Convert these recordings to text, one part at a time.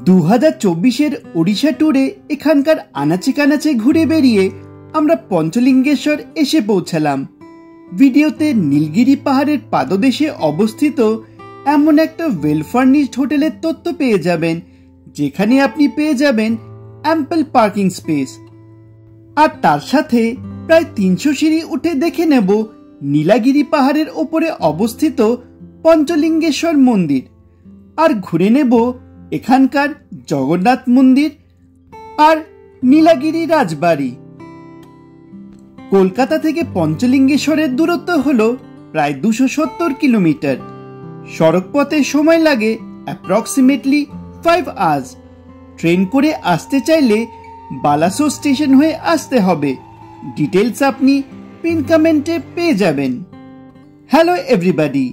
2024-এর ওড়িশা ট্যুরে এখানকার আনাচে কানাচে ঘুরে বেরিয়ে আমরা পঞ্চলিঙ্গেশ্বর এসে পৌঁছালাম। ভিডিওতে নীলগিরি পাহাড়ের পাদদেশে অবস্থিত এমন একটা ওয়েল ফার্নিশড হোটেলের তথ্য পেয়ে যাবেন, যেখানে আপনি পেয়ে যাবেন অ্যাম্পল পার্কিং স্পেস। আর তার সাথে প্রায় 300 সিঁড়ি উঠে দেখে নেব নীলগিরি পাহাড়ের ওপরে অবস্থিত পঞ্চলিঙ্গেশ্বর মন্দির, আর ঘুরে নেব এখানকার জগন্নাথ মন্দির আর নীলগিরি রাজবাড়ি। কলকাতা থেকে পঞ্চলিঙ্গেশ্বরের দূরত্ব হলো প্রায় 270 কিলোমিটার। সড়ক পথে সময় লাগে অ্যাপ্রক্সিমেটলি 5 আওয়ার্স। ট্রেন করে আসতে চাইলে বালাসোর স্টেশন হয়ে আসতে হবে। ডিটেলস আপনি পিন কমেন্টে পেয়ে যাবেন। Hello everybody,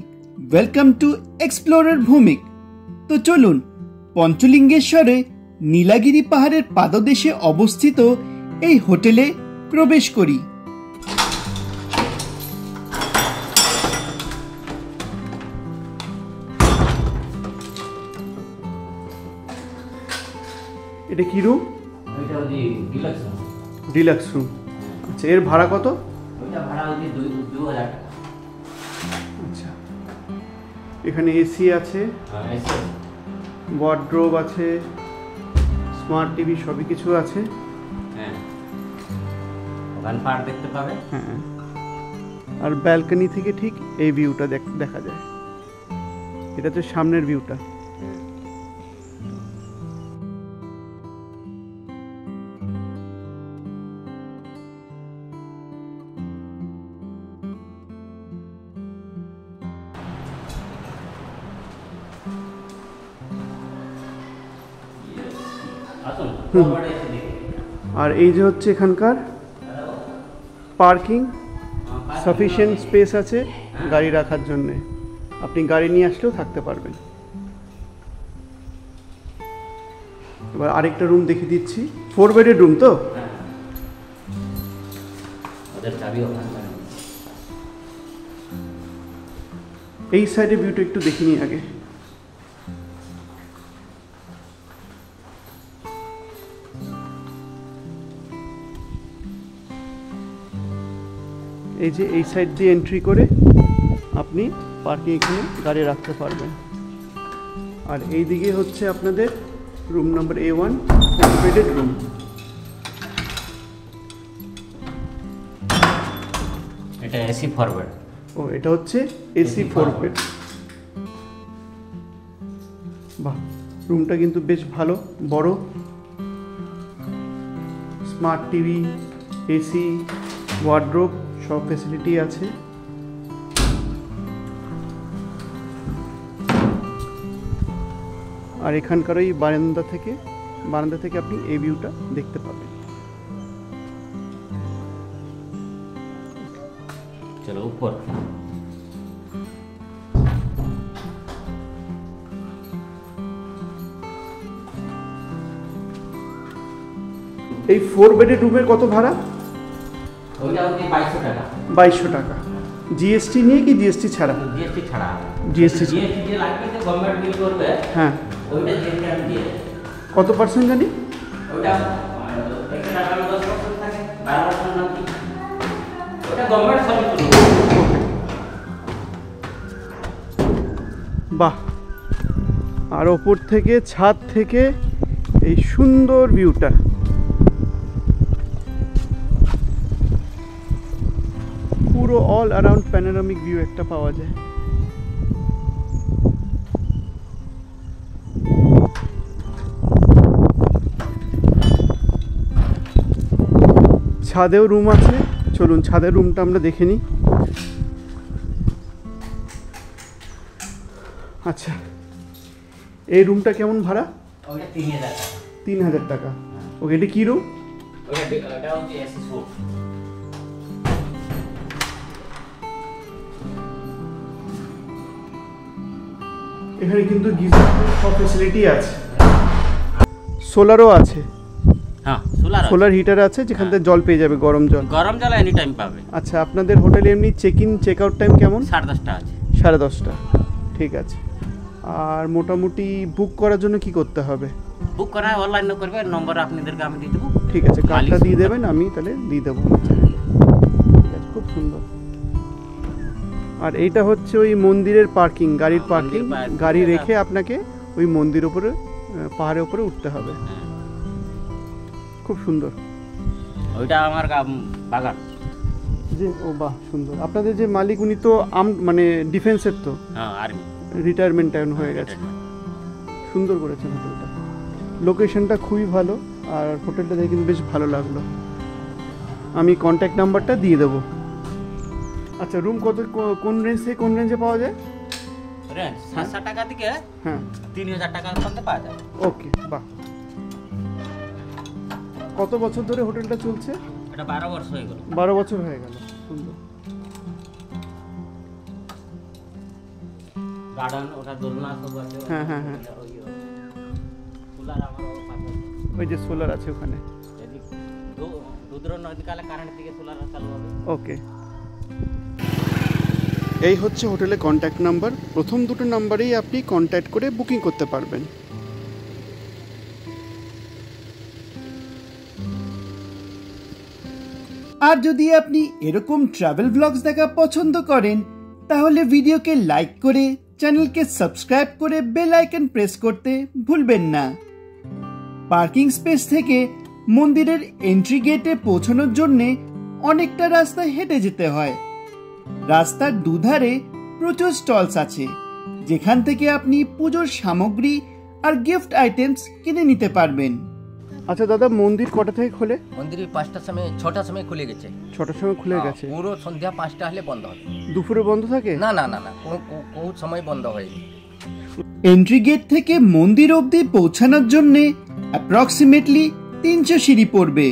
welcome to explorer Bhowmik. তো চলুন পঞ্চলিঙ্গেশ্বরে নীলগিরি পাহাড়ের পাদদেশে অবস্থিত এই হোটেলে প্রবেশ করি। এটা কি রুম? এটা হচ্ছে ডিলাক্স রুম। Deluxe room. আচ্ছা, এর ভাড়া কত? এটা ভাড়া হচ্ছে 2000 টাকা। আচ্ছা, এখানে এসি আছে, এসি ওয়ার্ড্রোব আছে, স্মার্ট টিভি, সবই কিছু আছে। হ্যাঁ, ওখানে পাহাড় দেখতে পাবে। হ্যাঁ, আর ব্যালকনি থেকে ঠিক এই ভিউটা দেখা যায়। এটা তো সামনের ভিউটা। আর এই যে হচ্ছে এখানকার পার্কিং, সাফিসিয়েন্ট স্পেস আছে গাড়ি রাখার জন্য। আপনি গাড়ি নিয়ে আসলেও থাকতে পারবেন। এবার আরেকটা রুম দেখিয়ে দিচ্ছি। 4 বেডের রুম তো? এই সাইডে ভিউটা একটু দেখে নিই আগে। এই যে এই সাইড দিয়ে এন্ট্রি করে আপনি পার্কিং এখানে গাড়ি রাখতে পারবেন। আর এই দিকে হচ্ছে আপনাদের রুম নাম্বার A1, 4 বেডের রুম। এটা এসি 4 বেড। ও, এটা হচ্ছে এসি 4 বেড। বাহ, রুমটা কিন্তু বেশ ভালো, বড়। স্মার্ট টিভি, এসি, ওয়ার্ড্রোব, সব ফ্যাসিলিটি আছে। আর এখানকার ওই বারান্দা থেকে আপনি এই ভিউটা দেখতে পাবেন। চলো উপর। এই 4 বেডের রুমের কত ভাড়া? ওইটা হচ্ছে 2200 টাকা। 2200 টাকা জিএসটি নিয়ে কি জিএসটি ছাড়া? জিএসটি ছাড়া। জিএসটি যে লাগবে তো গভর্নমেন্ট বিল করবে। হ্যাঁ, ওইটা জিএসটি আমি দিয়ে দেব। কত পার্সেন্ট জানি? ওইটা একটা টাকা 10% থাকে, 12% না কি? ওটা গভর্নমেন্ট সব করবে। বাহ, আর ওপর থেকে ছাদ থেকে এই সুন্দর ভিউটা। পুরো অল অ্যারাউন্ড প্যানোরামিক ভিউ একটা পাওয়া যায়। ছাদেও রুম আছে, চলুন ছাদের রুমটা আমরা দেখে নিই। আচ্ছা, এই রুমটা কেমন ভাড়া? ওটা 3000 টাকা। 3000 টাকা। ওকে, এটা কি রুম? ওটা হচ্ছে এসি সুট। এখানে কিন্তু গিজার সব ফ্যাসিলিটি আছে, সোলারও আছে। হ্যাঁ, সোলার হিটার আছে, যেখান থেকে জল পেয়ে যাবে, গরম জল এনি টাইম পাবে। আচ্ছা, আপনাদের হোটেলে এমনি check in check out time কেমন? 10:30টা আছে। 10:30টা, ঠিক আছে। আর মোটামুটি বুক করার জন্য কি করতে হবে? বুক করা অনলাইনে করবে, নম্বর আপনাদেরকে আমি দিয়ে দেবো। ঠিক আছে, কার্ডটা দিয়ে দেবেন, আমি তাহলে দিয়ে দেবো। খুব সুন্দর। আর এইটা হচ্ছে ওই মন্দিরের পার্কিং, গাড়ির পার্কিং। গাড়ি রেখে আপনাকে ওই মন্দির উপরে, পাহাড়ের উপরে উঠতে হবে। খুব সুন্দর। ওইটা আমার বাগান। যে ও বাহ, সুন্দর। আপনাদের যে মালিক উনি তো মানে ডিফেন্সের, তো আর্মি রিটায়ারমেন্ট এখন হয়ে গেছে। সুন্দর করেছেন হোটেলটা, লোকেশনটা খুবই ভালো। আর হোটেলটা দেখে কিন্তু বেশ ভালো লাগলো। আমি কন্ট্যাক্ট নাম্বারটা দিয়ে দেবো। আচ্ছা, রুম কত, কোন রেঞ্জ থেকে কোন রেঞ্জে পাওয়া যায়? রেঞ্জ 700 টাকা থেকে 3000 টাকার মধ্যে পাওয়া যায়। ওকে, বাহ। কত বছর ধরে হোটেলটা চলছে? এটা 12 বছর হয়ে গেল। 12 বছর হয়ে গেল। সুন্দর। গার্ডেন, ওটা দোলনা সব আছে। হ্যাঁ। সোলার আমার পাশে, ওই যে সোলার আছে ওখানে। রুদ্র নদীকালে কারেন্ট থেকে সোলার চালু হবে। ওকে। এই হচ্ছে হোটেলের কন্ট্যাক্ট নাম্বার। প্রথম দুটো নাম্বারেই আপনি কন্ট্যাক্ট করে বুকিং করতে পারবেন। আর যদি আপনি এরকম ট্রাভেল ব্লগস দেখা পছন্দ করেন, তাহলে ভিডিওকে লাইক করে চ্যানেলকে সাবস্ক্রাইব করে বেল আইকন প্রেস করতে ভুলবেন না। পার্কিং স্পেস থেকে মন্দিরের এন্ট্রি গেটে পৌঁছানোর জন্য অনেকটা রাস্তা হেঁটে যেতে হয়। রাস্তার দুধারে প্রচুর স্টলস আছে, যেখান থেকে আপনি পুজোর সামগ্রী আর গিফট আইটেমস কিনে নিতে পারবেন। আচ্ছা দাদা, মন্দির কটা থেকে খোলে? মন্দির 5টার সময়, 6টার সময় খুলে গেছে। 6টার সময় খুলে গেছে? পুরো সন্ধ্যা 5টা হলে বন্ধ হবে। দুপুরে বন্ধ থাকে? না, কোন সময় বন্ধ হয়নি। এন্ট্রি গেট থেকে মন্দির অবধি পৌঁছানোর জন্য অ্যাপ্রক্সিমেটলি 300 সিঁড়ি পড়বে।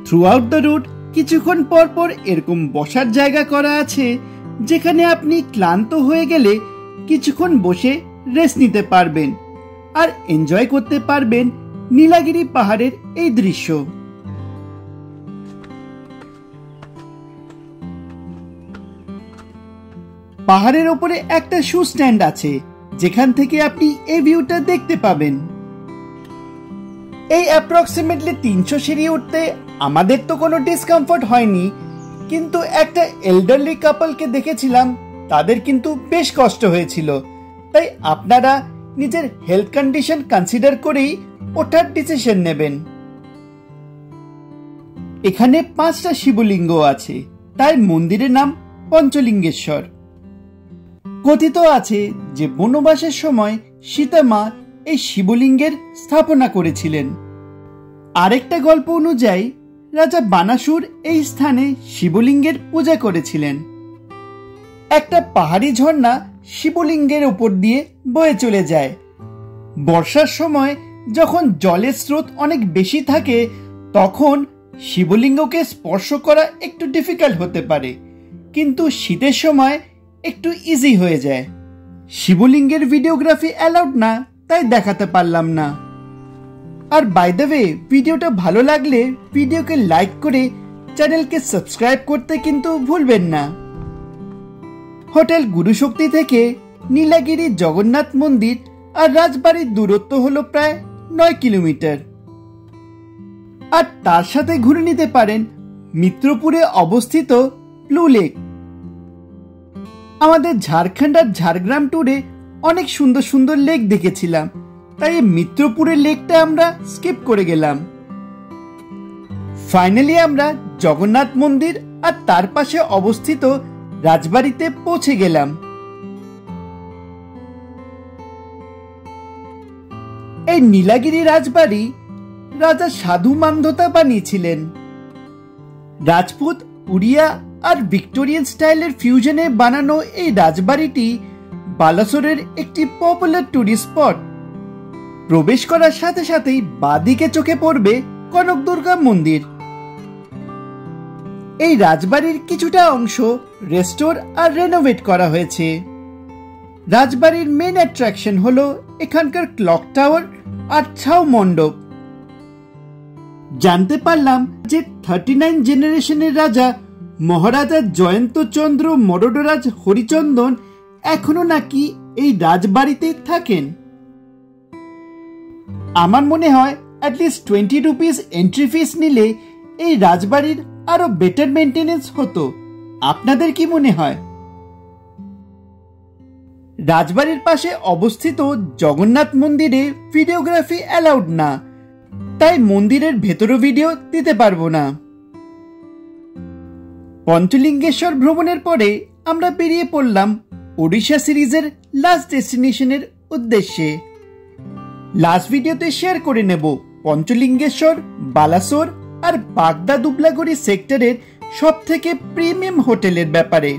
থ্রু আউট দ্য রুট কিছুক্ষণ পর পর এরকম বসার জায়গা করা আছে, যেখানে আপনি ক্লান্ত হয়ে গেলে কিছুক্ষণ বসে রেস্ট নিতে পারবেন আর এনজয় করতে পারবেন নীলাগিরি পাহাড়ের এই দৃশ্য। পাহাড়ের ওপরে একটা শু স্ট্যান্ড আছে, যেখান থেকে আপনি এই ভিউটা দেখতে পাবেন। এই অ্যাপ্রক্সিমেটলি 300 সিঁড়ি উঠতে আমাদের তো কোনো ডিসকমফর্ট হয়নি, কিন্তু একটা এল্ডারলি কাপলকে দেখেছিলাম, তাদের কিন্তু বেশ কষ্ট হয়েছিল। তাই আপনারা নিজের হেলথ কন্ডিশন কনসিডার করেই ওঠার ডিসিশন নেবেন। এখানে 5টা শিবলিঙ্গ আছে, তাই মন্দিরের নাম পঞ্চলিঙ্গেশ্বর। কথিত আছে যে বনবাসের সময় সীতা মা এই শিবলিঙ্গের স্থাপনা করেছিলেন। আরেকটা গল্প অনুযায়ী রাজা বানাসুর এই স্থানে শিবলিঙ্গের পূজা করেছিলেন। একটা পাহাড়ি ঝর্ণা শিবলিঙ্গের উপর দিয়ে বয়ে চলে যায়। বর্ষার সময় যখন জলের স্রোত অনেক বেশি থাকে, তখন শিবলিঙ্গকে স্পর্শ করা একটু ডিফিকাল্ট হতে পারে, কিন্তু শীতের সময় একটু ইজি হয়ে যায়। শিবলিঙ্গের ভিডিওগ্রাফি অ্যালাউড না, তাই দেখাতে পারলাম না। আর বাই দ্য ওয়ে, ভিডিওটা ভালো লাগলে ভিডিওকে লাইক করে চ্যানেলকে সাবস্ক্রাইব করতে কিন্তু ভুলবেন না। হোটেল গুরুশক্তি থেকে নীলাগিরি জগন্নাথ মন্দির আর রাজবাড়ির দূরত্ব হলো প্রায় 9 কিলোমিটার। আর তার সাথে ঘুরে নিতে পারেন মিত্রপুরে অবস্থিত ব্লু লেক। আমাদের ঝাড়খণ্ড আর ঝাড়গ্রাম ট্যুরে অনেক সুন্দর সুন্দর লেক দেখেছিলাম, তাই মিত্রপুরের লেকটা আমরা স্কিপ করে গেলাম। ফাইনালি আমরা জগন্নাথ মন্দির আর তার পাশে অবস্থিত রাজবাড়িতে পৌঁছে গেলাম। এই নীলাগিরি রাজবাড়ি রাজা সাধু মান্ধাতা বানিয়েছিলেন। রাজপুত, উড়িয়া আর ভিক্টোরিয়ান স্টাইলের ফিউশনে বানানো এই রাজবাড়িটি বালাসোরের একটি পপুলার টুরিস্ট স্পট। প্রবেশ করার সাথে সাথেই বাঁদিকে চোখে পড়বে কনক দুর্গা মন্দির। এই রাজবাড়ির কিছুটা অংশ রেস্টোর আর রেনোভেট করা হয়েছে। রাজবাড়ির মেন অ্যাট্রাকশন হলো এখানকার ক্লক টাওয়ার আর ছাউ মণ্ডপ। জানতে পারলাম যে 39 জেনারেশনের রাজা মহারাজা জয়ন্ত চন্দ্র মরোডরাজ হরিচন্দন এখনো নাকি এই রাজবাড়িতে থাকেন? আমার মনে হয় অ্যাটলিস্ট 20 রুপিস এন্ট্রি ফিস নিলে এই রাজবাড়ির আরো বেটার মেনটেনেন্স হতো। আপনাদের কি মনে হয়? রাজবাড়ির পাশে অবস্থিত জগন্নাথ মন্দিরে ভিডিওগ্রাফি অ্যালাউড না, তাই মন্দিরের ভেতরও ভিডিও দিতে পারবো না। পঞ্চলিঙ্গেশ্বর ভ্রমণের পরে আমরা বেরিয়ে পড়লাম ওড়িশা সিরিজের লাস্ট ডেস্টিনেশনের উদ্দেশ্যে। লাস্ট ভিডিওতে শেয়ার করে নেব পঞ্চলিঙ্গেশ্বর, বালাসোর আর বাগদা দুবলাগড়ি সেক্টরের সব থেকে প্রিমিয়াম হোটেলের ব্যাপারে।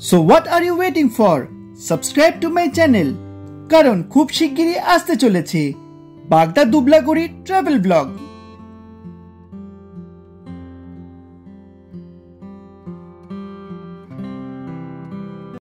So what are you waiting for? Subscribe to my channel, কারণ খুব শিগগিরই আসতে চলেছে বাগদা দুবলাগড়ি ট্রাভেল ব্লগ।